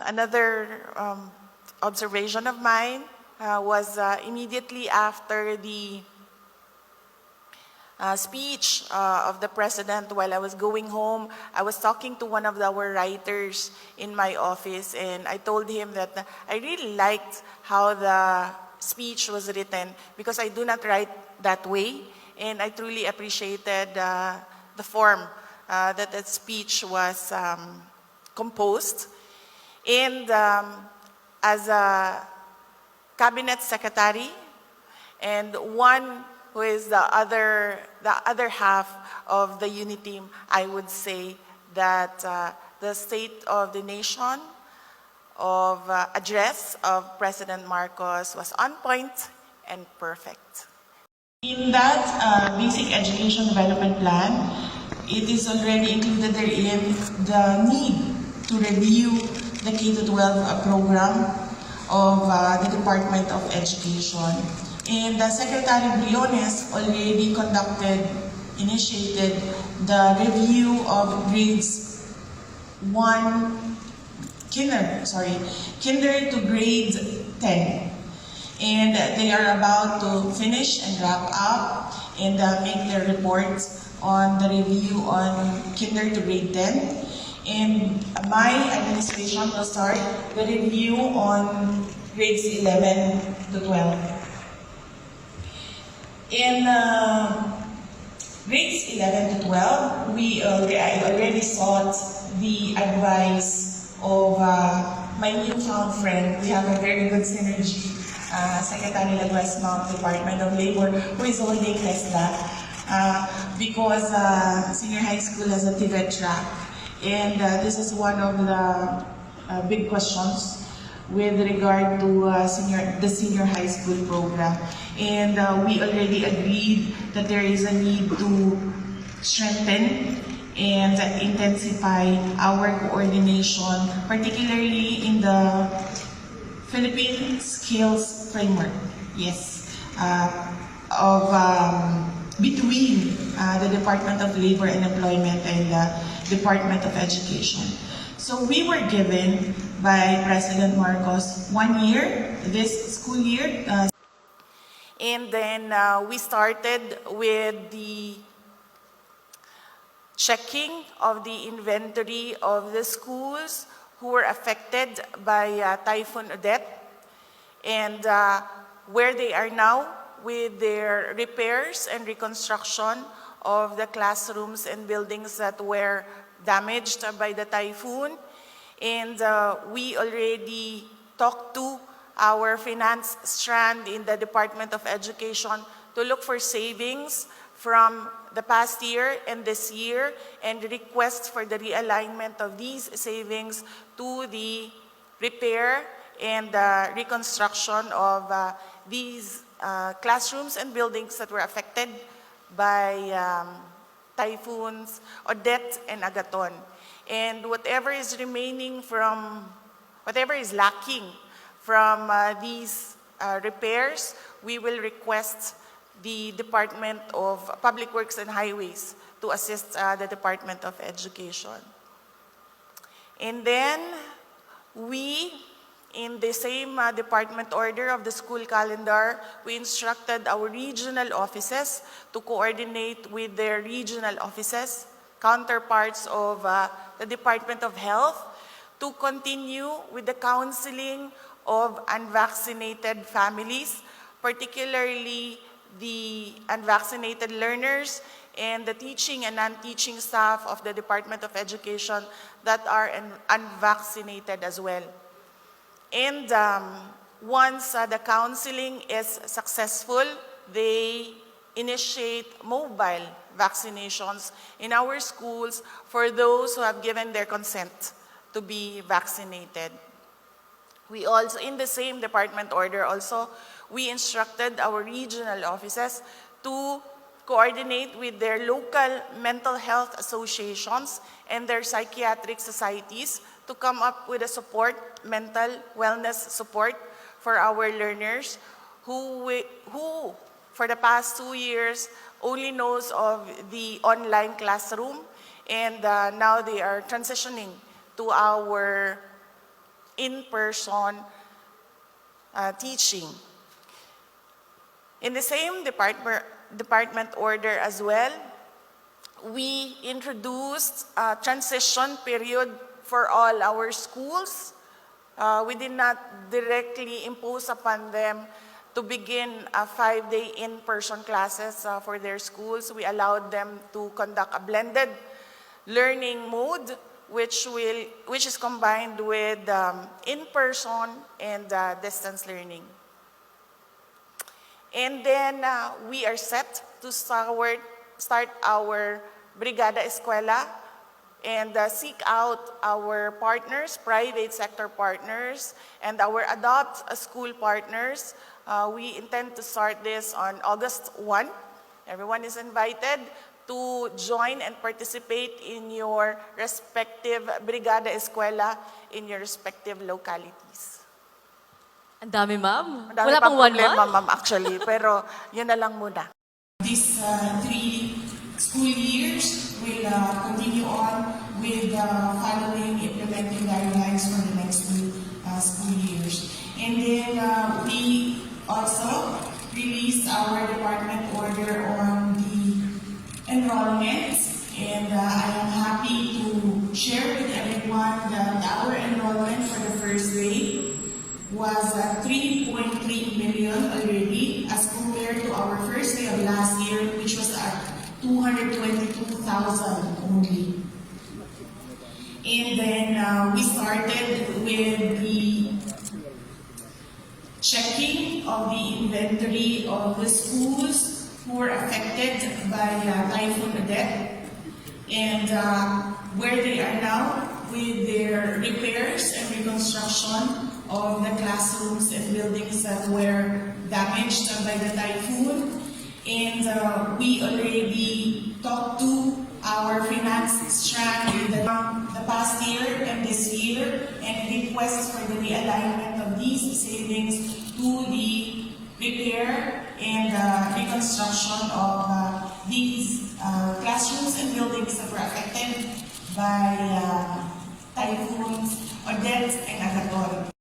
another observation of mine was immediately after the speech of the president. While I was going home, I was talking to one of our writers in my office, and I told him that I really liked how the speech was written because I do not write that way, and I truly appreciated the form that that speech was composed. And as a cabinet secretary and one who is the other half of the unit team, I would say that the State of the Nation of address of President Marcos was on point and perfect. In that basic education development plan, it is already included therein the need to review the K-12 program of the Department of Education. And Secretary Briones already initiated the review of grades kinder to grade 10. And they are about to finish and wrap up and make their reports on the review on kinder to grade 10. And my administration will start the review on grades 11 to 12. In grades 11 to 12, I already sought the advice of my newfound friend. We have a very good synergy, Secretary Laguesma of Department of Labor, who is holding TESDA, because senior high school has a TVET track. And this is one of the big questions with regard to the senior high school program. And we already agreed that there is a need to strengthen and intensify our coordination, particularly in the Philippine Skills Framework, between the Department of Labor and Employment and the Department of Education. So we were given by President Marcos 1 year, this school year. And then we started with the checking of the inventory of the schools who were affected by Typhoon Odette and where they are now with their repairs and reconstruction of the classrooms and buildings that were damaged by the typhoon. And we already talked to our finance strand in the Department of Education to look for savings from the past year and this year and request for the realignment of these savings to the repair and reconstruction of these classrooms and buildings that were affected by typhoons Odette and Agaton. And whatever is lacking from these repairs, we will request the Department of Public Works and Highways to assist the Department of Education. And then we, in the same department order of the school calendar, we instructed our regional offices to coordinate with their regional offices, counterparts of the Department of Health, to continue with the counseling of unvaccinated families, particularly the unvaccinated learners and the teaching and non-teaching staff of the Department of Education that are unvaccinated as well. And once the counseling is successful, they initiate mobile vaccinations in our schools for those who have given their consent to be vaccinated. We also, in the same department order also, we instructed our regional offices to coordinate with their local mental health associations and their psychiatric societies to come up with a mental wellness support for our learners who for the past 2 years only knows of the online classroom, and now they are transitioning to our in-person teaching. In the same department order as well, we introduced a transition period for all our schools. We did not directly impose upon them to begin a 5-day in-person classes for their schools. We allowed them to conduct a blended learning mode, which is combined with in-person and distance learning. And then we are set to start our Brigada Eskwela and seek out our partners, private sector partners, and our Adopt a School partners. We intend to start this on August 1. Everyone is invited to join and participate in your respective Brigada Eskwela in your respective localities. Ang dami, ma'am. Madami Wala pang pang 1 problema, month? ma'am, actually. Pero yun na lang muna. These 3 school years will continue on with following implementing guidelines for the next 2 school years. And then we also released our department order on the enrollments, and I am happy to share with everyone that our enrollment for the first day was 3.3 million already, as compared to our first day of last year, which was at 222,000 only. And then we started with the checking of the inventory of the schools who were affected by Typhoon Odette, and where they are now with their repairs and reconstruction of the classrooms and buildings that were damaged by the typhoon. And we already talked to our finance strand in the past year and this year, and request for the realignment of these savings to the repair and reconstruction of these classrooms and buildings that were affected by typhoons Odette and Agaton.